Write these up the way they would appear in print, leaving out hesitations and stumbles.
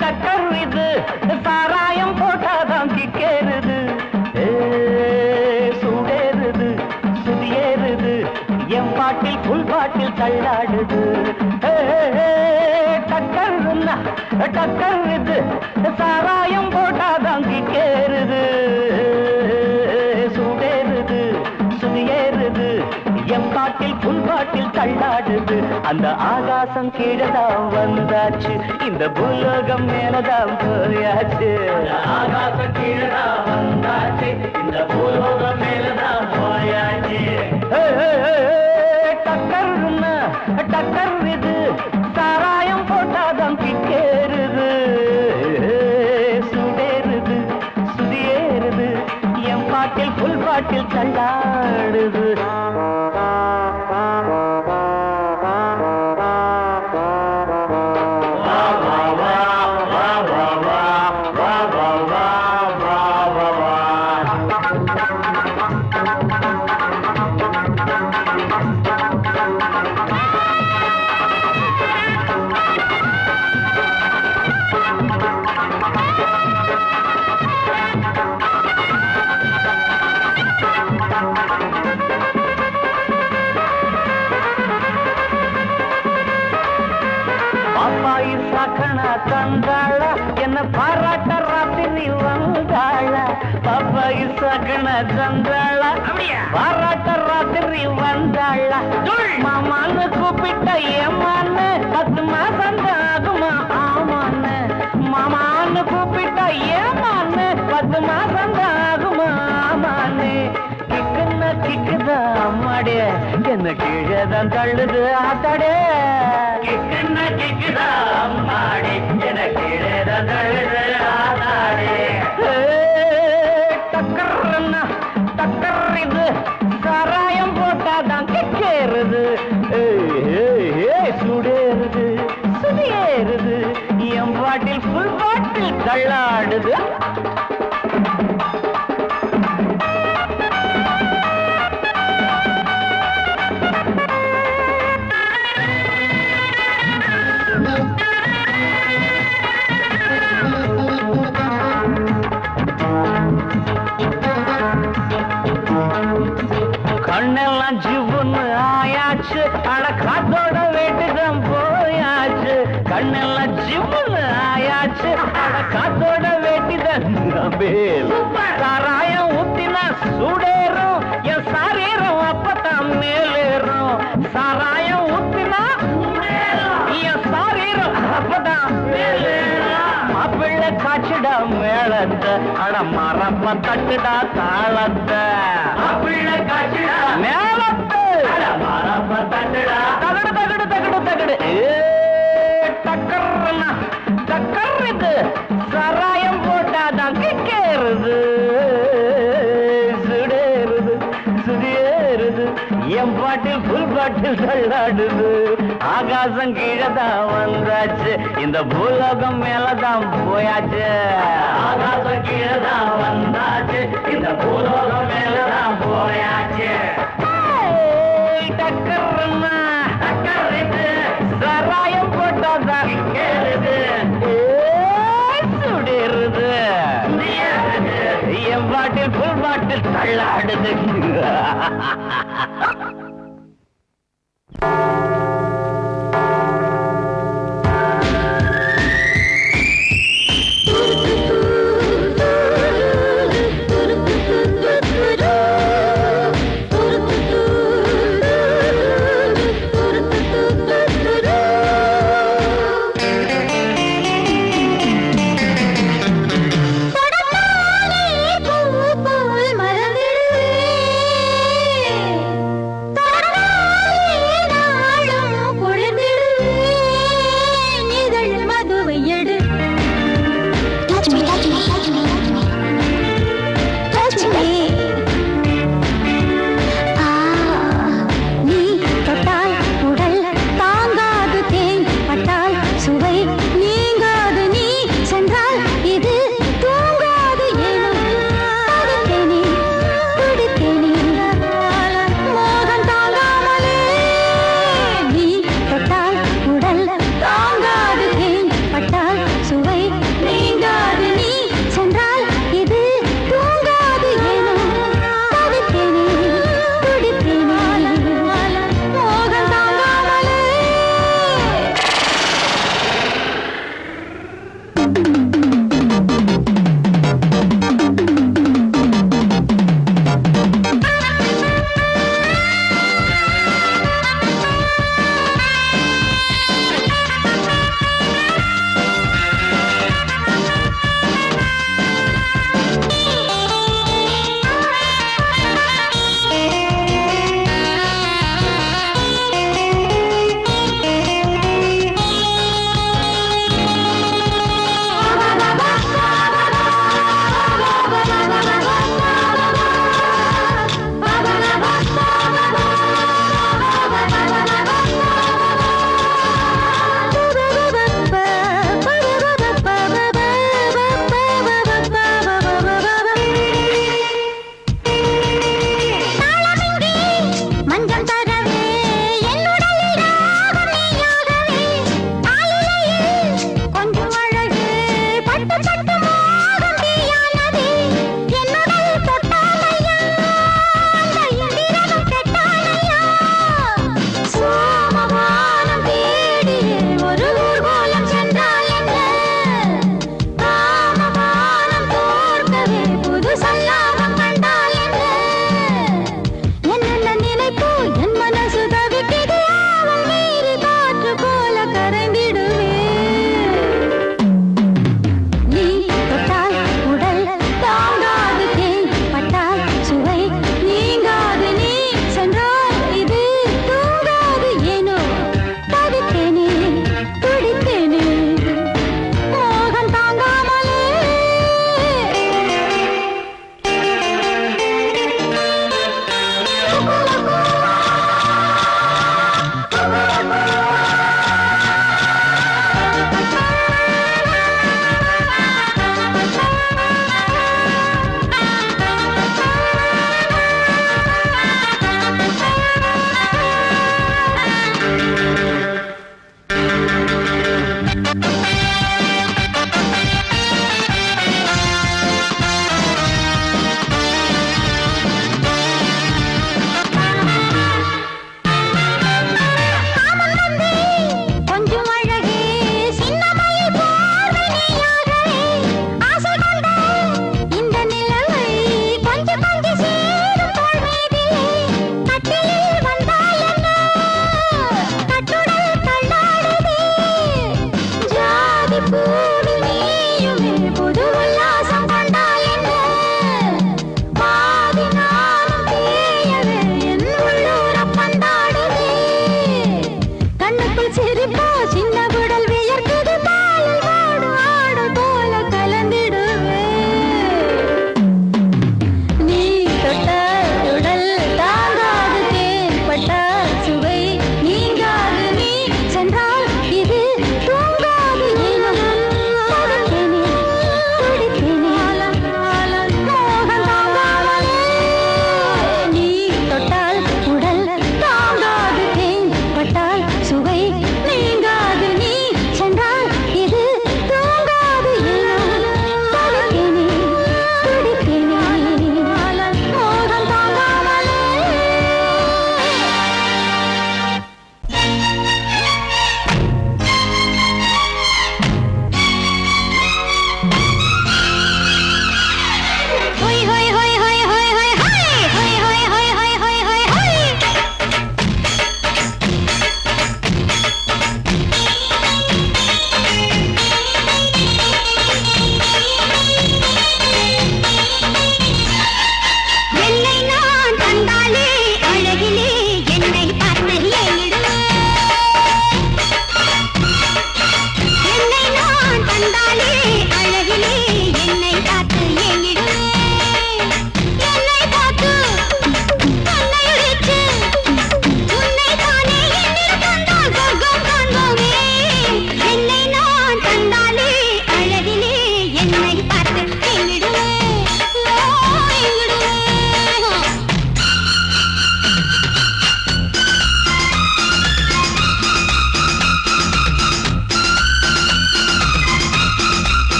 டக்கர் இது சாராயம் போட்டாதான் கிக்கேறுது சூடேறுது சுதியேறுது என் பாட்டில் புல் பாட்டில் தள்ளாடுது டக்கர் இது சாராயம் போட்டாதான் கிக்கேறுது சூடேறுது சுதியேறுது என் பாட்டில் புல் பாட்டில் தள்ளாடுது அந்த ஆகாசம் கீழதான் வந்தாச்சு இந்த பூலோகம் மேலதான் போயாச்சு ஆகாசம் கீழதான் வந்தாச்சு இந்த பூலோகம் மேலதான் போயாச்சு டக்கர் இது சாராயம் போட்டாதான் கிக்கேறுது சூடேறுது சுதியேறுது என் பாட்டில் புல் பாட்டில் தள்ளாடுது தந்தாள என்ன பாராட்ட ராத்திரி வந்தாள பாப்பாயி சகன தந்தாள பாராட்ட ராத்திரி வந்தாள மாமான்னு கூப்பிட்ட ஏமான்னு 10 மாசம் ஆகுமா ஆமான்னு மாமான்னு கூப்பிட்ட ஏமான்னு 10 மாசம் ஆகுமா ஆமான்னு கிக்குன்னா கிக்குதா அம்மாடே என்ன கீழேதான் தள்ளுது ஆத்தாடே கிக்குன்னா கிக்குதா அம்மாடே என்ன கீழேதான் தள்ளுது ஆத்தாடே டக்கர் இது சாராயம் போட்டாதான் கிக்கேறுது சுடேறுது சுதியேறுது என் பாட்டில் புல் பாட்டில் தள்ளாடுது கண்ணெல்லாம் ஜிவ்வுன்னு ஆயாச்சு அட காத்தோட வேட்டுதான் போயாச்சு கண்ணெல்லாம் ஜிவ்வுன்னு ஆயாச்சு அட காத்தோட வேட்டுதான் சாராயம் ஊத்தினா சூடேறும் என் சாரீரம் அப்பதான் மேலேறும் சாராயம் ஊத்தினா என் சாரீரம் அப்பதான் மேலேறும் மாப்பிள்ளை காய்ச்சிடா மேளத்தை அட மரப்ப தட்டுடா தாளத்தை மாப்பிள்ளை காய்ச்சிடா மேளத்தை அட மரப்ப தட்டுடா தகடு தகடு தகடு தகடு டக்கர் இது சாராயம் போட்டாதான் கிக்கேறுது சுடேறுது சுதியேறுது என் பாட்டில் புல் பாட்டில் தள்ளாடுது ஆகா ஆகாசம் கீழதான் வந்தாச்சு இந்த பூலோகம் மேலதான் போயாச்சு ஆகாசம் கீழதான் வந்தாச்சு இந்த பூலோகம் மேலதான் போயாச்சு டக்கர்னா டக்கருக்கு சராயம் போட்டாதான் கேளுது சுடிருது என் பாட்டில் புல் பாட்டில் தள்ளாடுது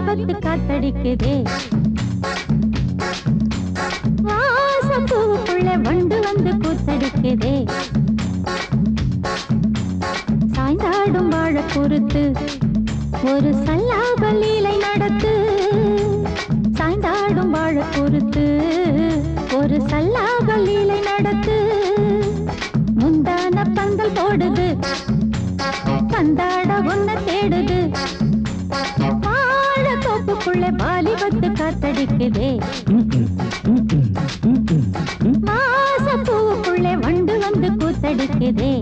வாலிபத்து காத்தடிக்குதே வாசப்பூவுக்குள்ள வண்டு வந்து கூத்தடிக்குதே சாய்ந்தாடும் வாழ பொறுத்து ஒரு சல்லாப லீலை நடத்து சாய்ந்தாடும் வாழ பொறுத்து ஒரு சல்லாப லீலை நடத்து முந்தான பந்தல் போடுது பந்தாட ஒன்ன தேடுது வாழ தோப்புக்குள்ள வாலிபத்து காத்தடிக்குதே மாசப்பூவுக்குள்ள வண்டு வந்து கூத்தடிக்குதே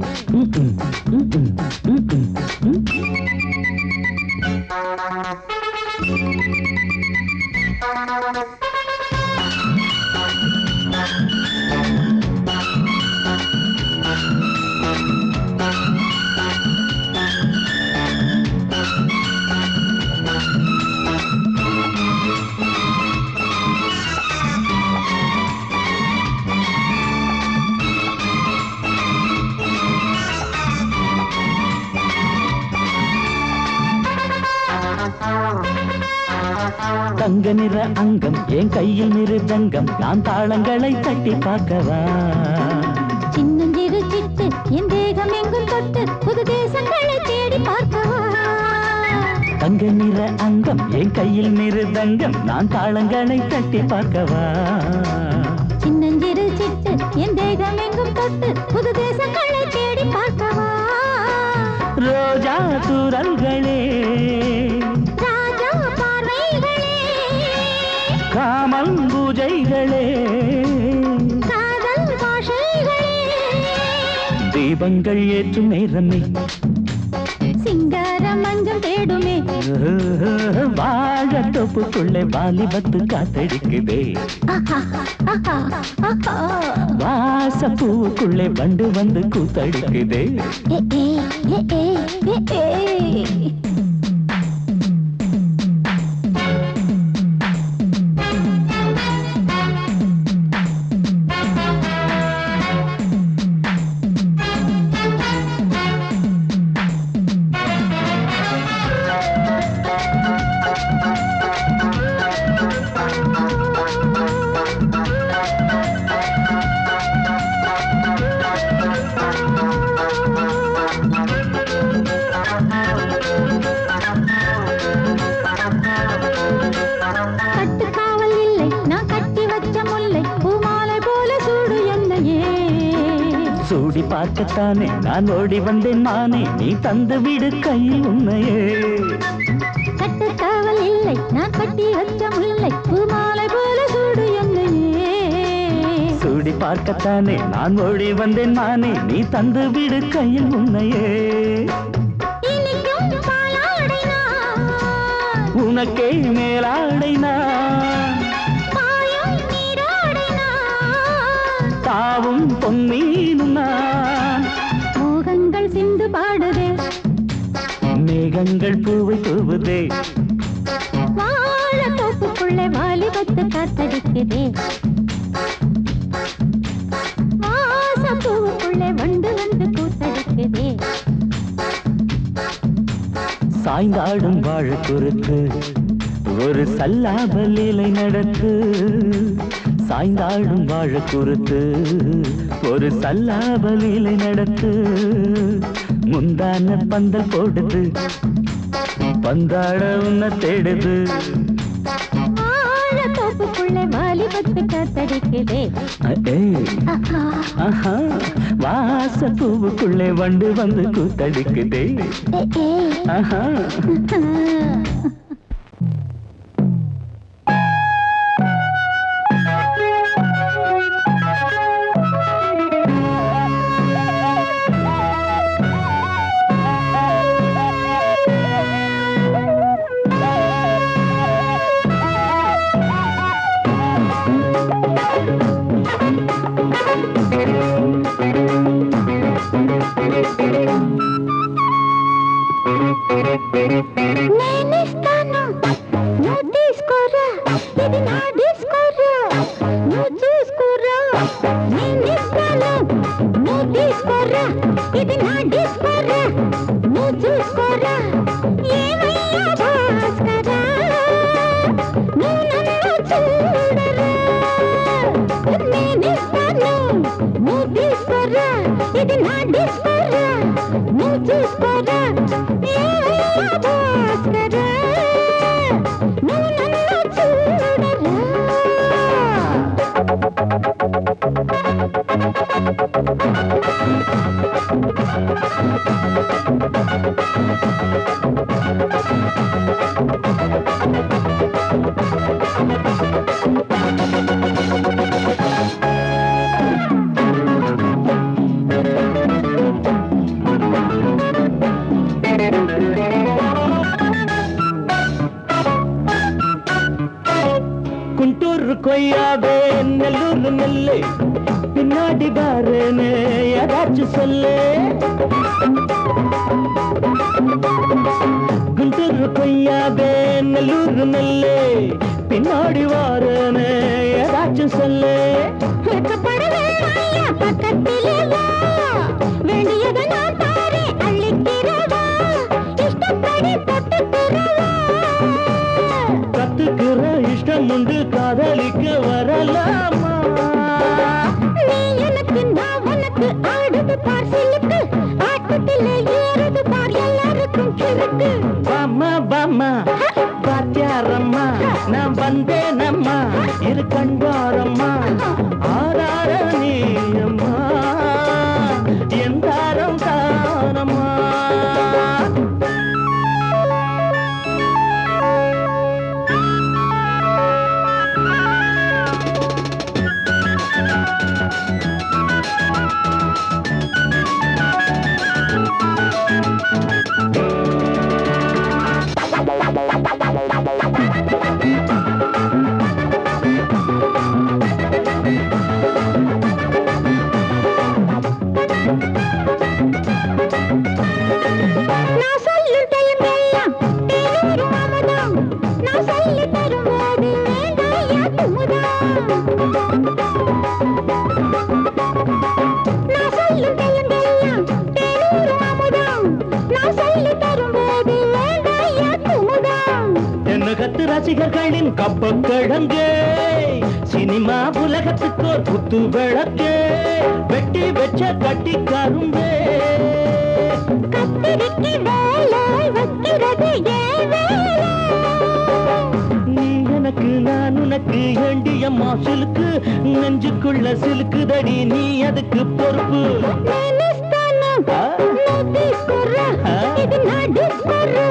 தங்க நிற அங்கம் என் கையில் மிருதங்கம் நான் தாளங்களை தட்டி பார்க்கவா சின்னஞ்சிறு சிட்டு என் தேகம் எங்கும் தொட்டு புது தேசங்களை தேடி பார்க்கவா தங்க நிற அங்கம் என் கையில் மிருதங்கம் நான் தாளங்களை தட்டி பார்க்கவா சின்னஞ்சிறு சிட்டு என் தேகம் எங்கும் தொட்டு புது தேசங்களை தேடி பார்க்கவா ரோஜா தூரல்களே ராஜா பார்வைகளே காமல் பூஜைகளே காதல் பாஷைகளே தீபங்கள் ஏற்றும் நேரமே சிங்கார மஞ்சள் தேடுமே வாழ தொப்புக்குள்ளே வாலிபத்து காத்தடிக்குதே வாசப்பூவுக்குள்ளே வண்டு வந்து கூத்தடிக்குதே கட்டுக்காவல் இல்லை நான் கட்டி வச்ச முல்லை பூமாலை போல சூடு என்னையே சூடி பார்க்கத்தானே நான் ஓடி வந்தேன் நானே நீ தந்து விடு கையில் உண்மையே கட்டுக்காவல் இல்லை நான் கட்டி வச்ச முல்லை பூமாலை போல சூடு என்னையே சூடி பார்க்கத்தானே நான் ஓடி வந்தேன் நானே நீ தந்து விடு கையில் உண்மையே இனிக்கும் பாலாடை நான் உனக்கே மேலாடை நான் பாயும் நீராடை நான் தாவும் பொன்னீனும் நான் மோகங்கள் சிந்து பாடுதே மேகங்கள் பூவை தூவுதே வாழ தோப்புக்குள்ளே வாலிபத்து காத்தடிக்குதே வாசப்பூவுக்குள்ளே வண்டு வந்து கூத்தடிக்குதே சாய்ந்தாடும் வாழ குறுக்கு ஒரு சல்லாப லீலை நடத்து சாய்ந்தாடும் வாழ குறுத்து ஒரு சல்லாப லீலை நடத்து முந்தான பந்தல் போடுது பந்தாட உன்ன தேடுது வாழ தோப்புக்குள்ளே வாலிபத்து காத்தடிக்குதே வாசப்பூவுக்குள்ளே வண்டு வந்து கூத்தடிக்குதே ஆஹா నేనిస్తాను నువ్వు తీసుకోరా ఇది నా డిస్కోరా నువ్వు చూసుకోరా నేనిస్తాను నువ్వు తీసుకోరా ఇది నా డిస్కోరా నువ్వు చూసుకోరా ఏమయ్యా భాస్కరా நான் டிஸ்கோரா நீ டிஸ்கோரா భాస్కరా నువ్వు నన్ను చూడరా குண்டூர் கொய்யாவே நெல்லூர் நெல்லை பின்னாடி பாருன்னு ஏதாச்சும் சொல்லு குண்டூர் கொய்யாவே நெல்லூர் நெல்லை பின்னாடி வாருன்னு ஏதாச்சும் சொல்லு பக்கத்திலே வா வேண்டியதை நான் தாரே அள்ளிக்கிறவா இஷ்டப்படி போட்டுக்கிறவா கத்துக்கிற இஷ்டம் உண்டு காதலிக்க வரலாமா நீ எனக்கு நான் உனக்கு ஆடுது பார் சிலுக்கு ஆட்டத்திலே ஏறுது பார் எல்லாருக்கும் கிறுக்கு பாமா பாமா பாத்தியாரம்மா நான் வந்தேனம்மா இரு கண்டாரம்மா ஆதார நீயம்மா எந்தாரம் தானம்மா நான் சொல்லும் டைமெல்லாம் தேனூர் மாமதம் நான் சொல்லி தரும்போது வேண்டாயா குமுதம் நான் சொல்லும் டைமெல்லாம் தேனூர் மாமதம் நான் சொல்லி தரும்போது வேண்டாயா குமுதம் என்ன கத்து ரசிகர்களின் கப்ப கிழங்கே சினிமா உலகத்துக்கு ஒரு குத்து விளக்கே வெட்டி வெச்ச கட்டி கரும்பே கத்திரிக்கு வேலை வைக்கிறது ஏன் வேலை நீ எனக்கு நான் உனக்கு ஏண்டியம்மா சிலுக்கு நெஞ்சுக்குள்ள சிலுக்குதடி நீ அதுக்கு பொறுப்பு నేనిస్తాను నువ్వు తీసుకురా ఇది నా డిస్కోరా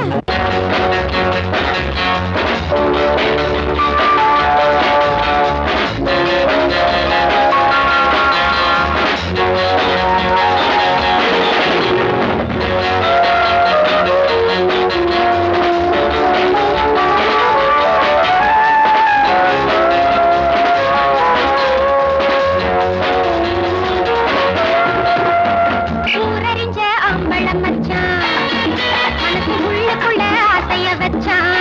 ஊரறிஞ்ச அம்பளம் மச்சான் மனசு உள்ளுக்குள்ள ஆசைய வச்சான்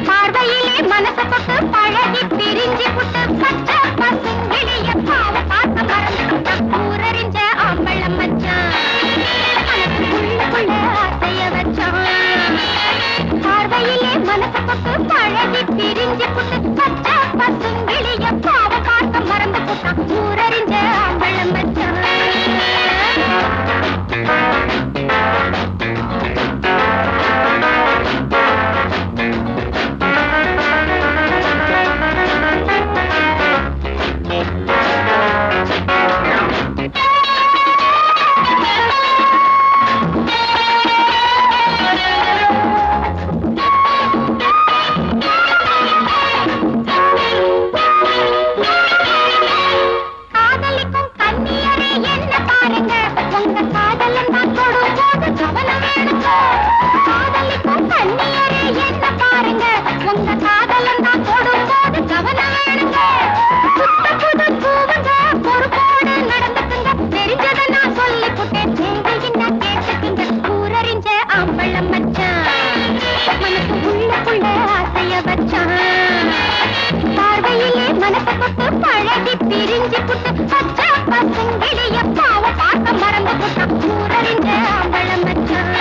பார்வையிலே மனச தொட்டு பழகி பிரிஞ்சு புட்டு பச்சை பசுங்கிளிய பாவ பார்த்த மறந்துட்டான் ஊரறிஞ்ச அம்பளம் மச்சான் மனசு உள்ளுக்குள்ள ஆசைய வச்சான் பார்வையிலே மனச தொட்டு பழகி பிரிஞ்சு புட்டு பச்சை பசுங்கிளிய பாவ பார்த்த மறந்து போட்டான் ஊரறிஞ்ச அம்பளம் மச்சான் காதலிக்கும் கன்னியரே என்ன பாருங்க உங்க காதலன் தான் தொடும்போது கவனம் வேணுங்க காதலிக்கும் கன்னியரே என்ன பாருங்க உங்க காதலன் தான் தொடும்போது கவனம் வேணுங்க புத்த புது பூவுங்க பொறுப்போடு நடந்துக்குங்க தெரிஞ்சதை நான் சொல்லி புட்டேன் நீங்க என்ன கேட்டுக்குங்க ஊரறிஞ்ச அம்பளம் மச்சான் மனசு உள்ளுக்குள்ள ஆசைய வச்சான் பார்வையிலே மனச தொட்டு பழகி பிரிஞ்சு புட்டு பச்சை பசுங்கிளிய பாவ பார்த்த மறந்து புட்டான் ஊரறிஞ்ச அம்பளம் மச்சான்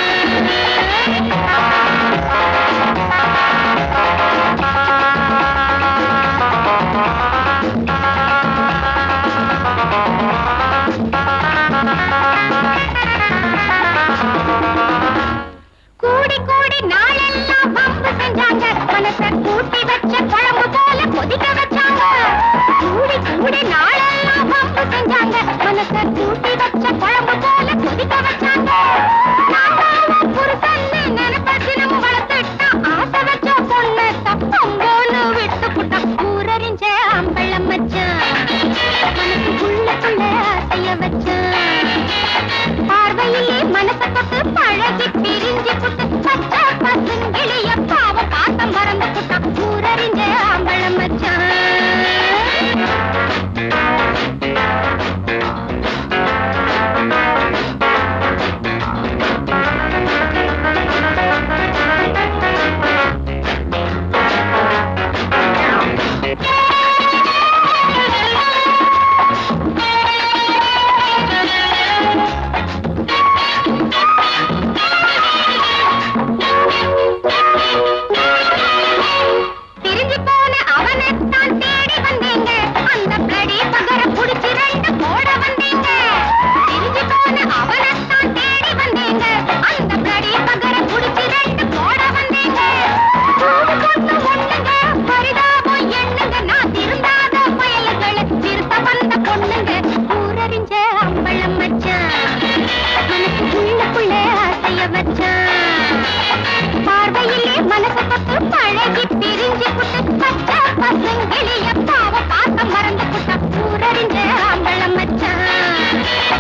இப்படி நாளெல்லாம் வம்பு செஞ்சாங்க மனச கூட்டி வச்ச குழம்பு போல கொதிக்க வச்சாங்க புருஷன்னு நினைப்பதிலும் வளர்த்துட்டா ஆசை வச்ச பொண்ணு தப்பம்போன்னு விட்டு புட்டா ஊரறிஞ்ச அம்பளம் வச்சான் மனசுக்குள்ள ஆசைய வச்சான் பார்வையிலே மனசை தொட்டு பழகி பிரிஞ்சு புட்டு பச்சை பசுங்கிளிய பாவ பாசம் மறந்து புட்டா ஊரறிஞ்ச அம்பளம் வச்சான் பார்வையிலே மனசு தொட்டு பழகி பிரிஞ்சு புட்டு பச்சை பசுங்கிளிய பாவ பாசம் மறந்து புட்டா ஊரறிஞ்ச அம்பளம் வச்சான்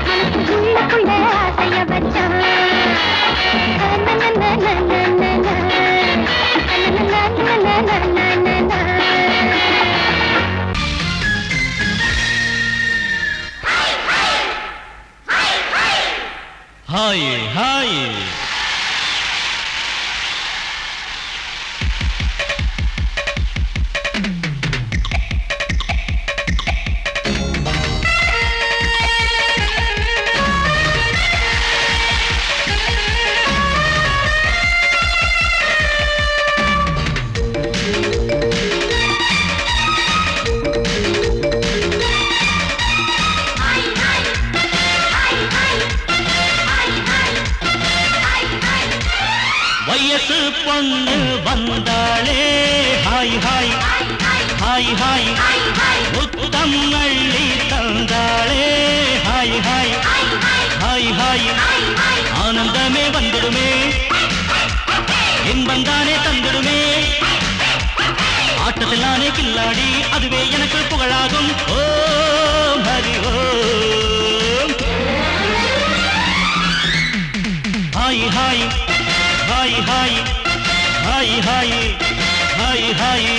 மனசுக்குள்ள ஆசைய வச்சான் ஹாய் ஹாய் வயசு பொண்ணு வந்தாளே ஹாய் ஹாய் ஹாய் ஹாய் முத்தம் அள்ளி தந்தாளே ஹாய் ஹாய் ஹாய் ஹாய் ஆனந்தமே வந்துடுமே இன்பந்தானே தந்துடுமே ஆட்டத்தில் நானே கில்லாடி அதுவே எனக்கு புகழாகும் Om Hari Om hi hi hi hi hi hi hi hi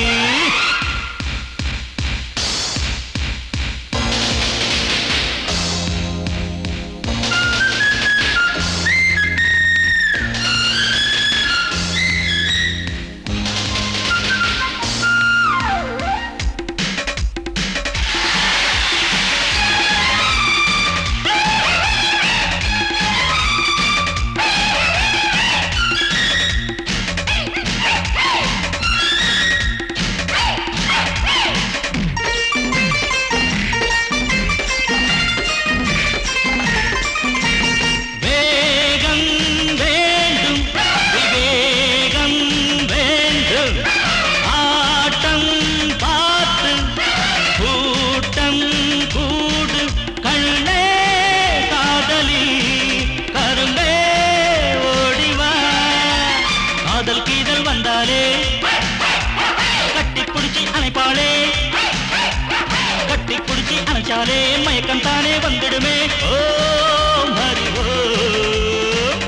அணைச்சாலே மயக்கம் தானே வந்துடுமே Om Hari Om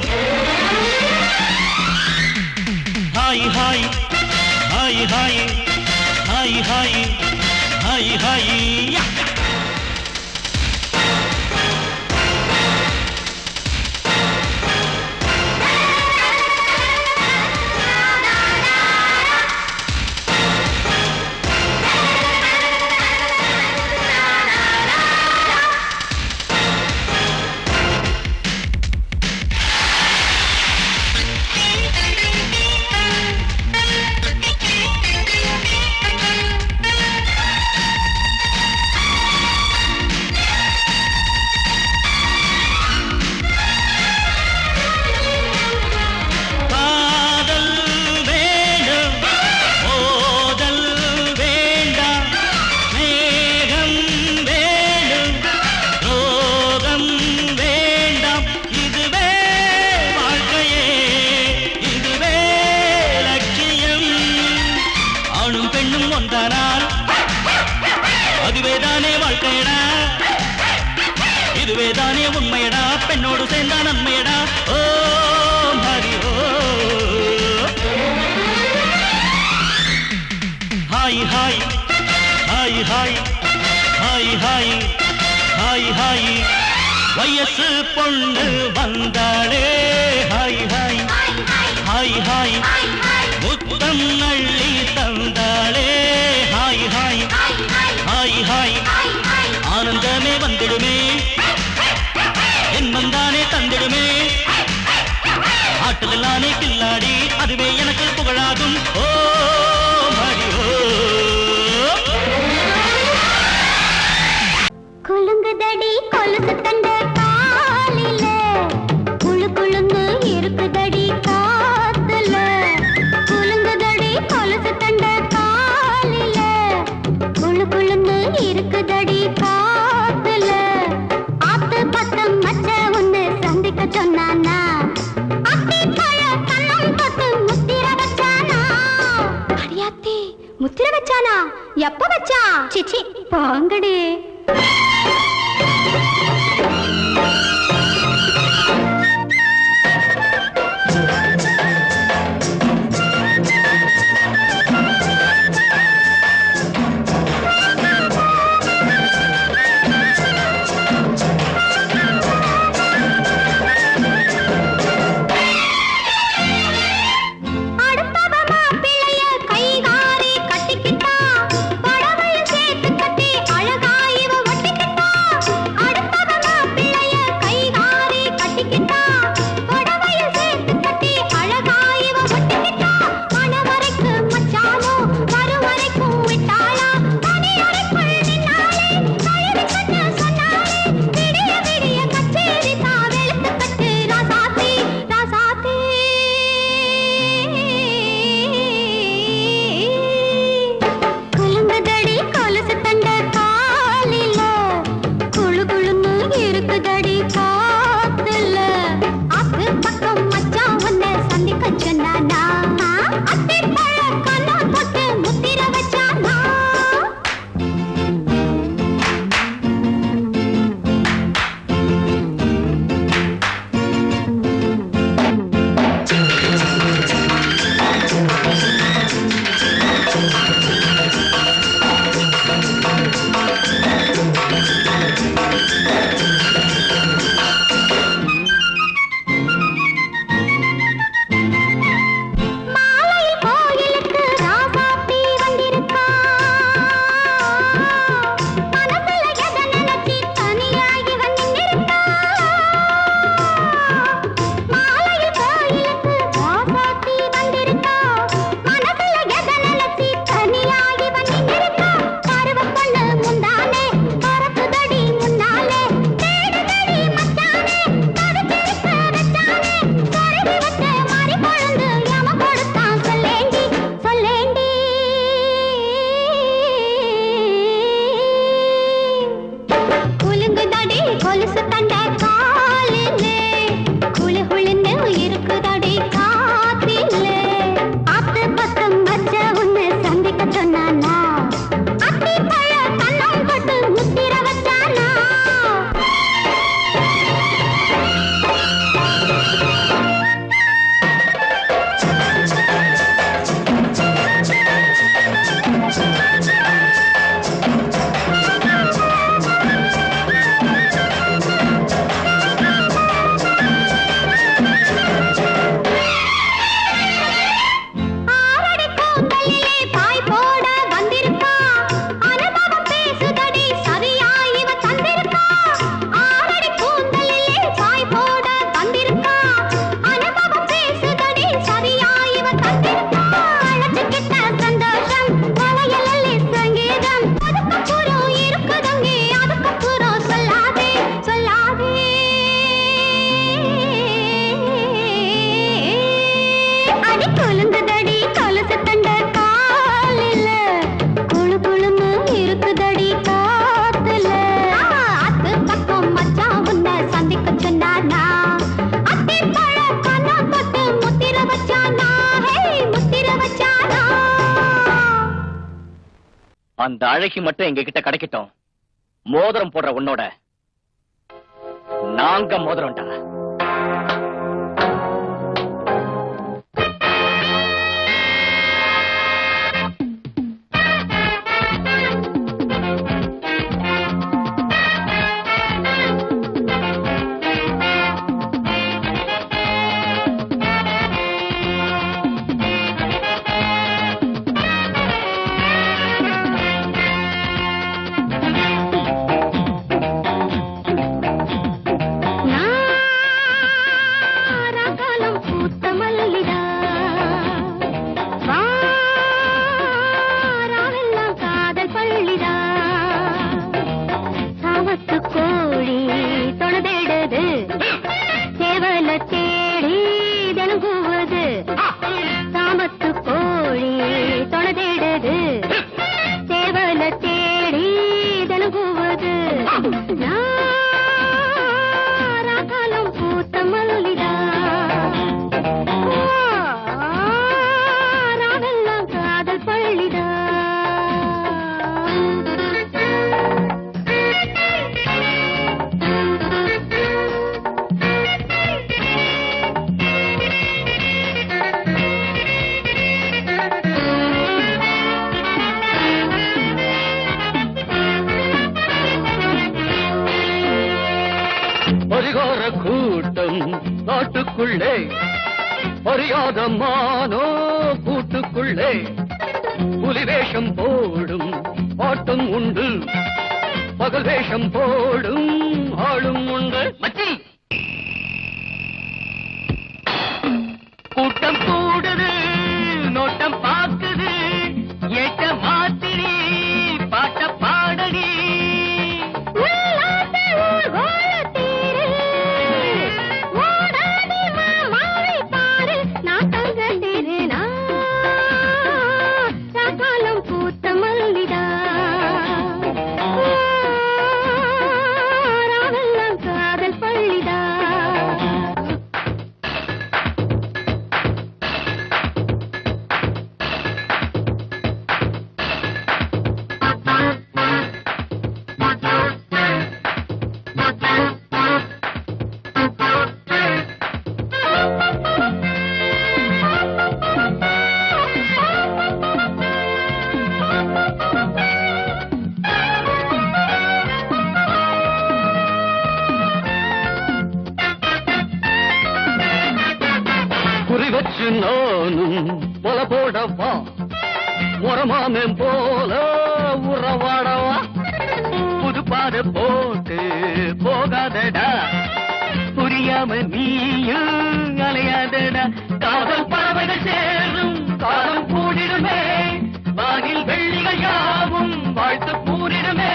hi hi hi hi hi hi hi hi வாழ்க்கையடா இதுவேதானே உண்மையடா பெண்ணோடு சேர்ந்தா நன்மையடா ஓ ஹரி ஓ hi hi hi hi hi hi hi hi வயசு பொண்ணு வந்தாளே ஹாய் ஹாய் ஹாய் ஹாய் முத்தம் அள்ளி தந்தாளே ஹாய் ஹாய் ஹாய் ஹாய் ஆனந்தமே வந்திடுமே என் வந்தானே தந்திடுமே ஆட்டத்தில் நானே கில்லாடி அதுவே எனக்கு புகழாகும் ஓ மடி ஓ குலுங்குதடி கொலுசு தண்ட காலில குளு குளுன்னு இருக்குதடி காத்துல குலுங்குதடி கொலுசு தண்ட காலில குளு குளுன்னு இருக்குதடி காத்துல ஆத்து பத்தம் மச்ச ஒண்ணு சந்திக்க சொன்னானா அத்தி பழ கண்ணம் தொட்டு முத்திர வச்சானா அடியாத்தி முத்திர வச்சானா எப்ப வச்சா சிச்சி பாங்கடி அந்த அழகி மட்டும் எங்க கிட்ட கிடைக்கட்டும். மோதிரம் போடுற உன்னோட நாங்க மோதிரம்டா. பரிகார கூட்டம் காட்டுக்குள்ளே பரியாத மானோ கூட்டுக்குள்ளே புலி வேஷம் போடும் ஆட்டம் உண்டு, பகல் வேஷம் போடும் ஆளும் உண்டு. மச்சி கூட்டம் கூடுது, நோட்டம் பாக்குது, ஏட்ட மாத்திரி பாட்ட பாடடி. குறிவச்சு நானும் போல போடவா, முறமாமன் போல உறவாடவா, புதுப்பாத போட்டு போகாதடா, புரியாம நீயும் அலையாதடா. காதல் பறவைகள் சேரும் காலம் கூடிடுமே, வானில் வெள்ளிகள் யாவும் வாழ்த்து கூறிடுமே.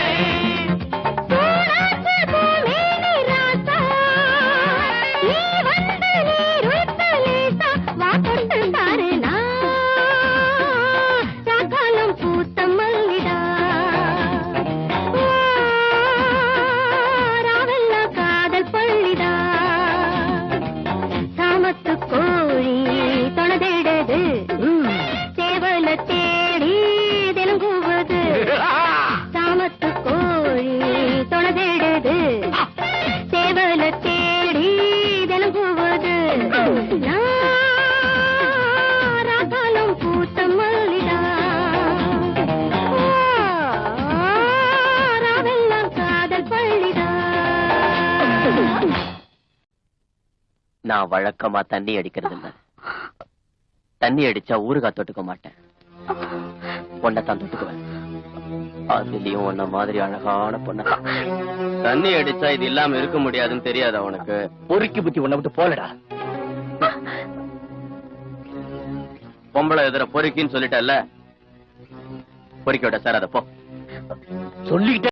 நான் வழக்கமா தண்ணி அடிக்கிறது இல்ல. தண்ணி அடிச்சா ஊறுகாய் தொட்டுக்க மாட்டேன், பொண்ணத்தான் தொட்டுக்குவேன். அதுலயும் உன்ன மாதிரி அழகான பொண்ண. தண்ணி அடிச்சா இது இல்லாம இருக்க முடியாதுன்னு தெரியாது அவனுக்கு. பொறுக்கி புத்தி உன்னை விட்டு போலடா. பொம்பளை எதிர பொறுக்கின்னு சொல்லிட்டல்ல, பொறுக்கி விட சார். அத போ சொல்லிக்கிட்டே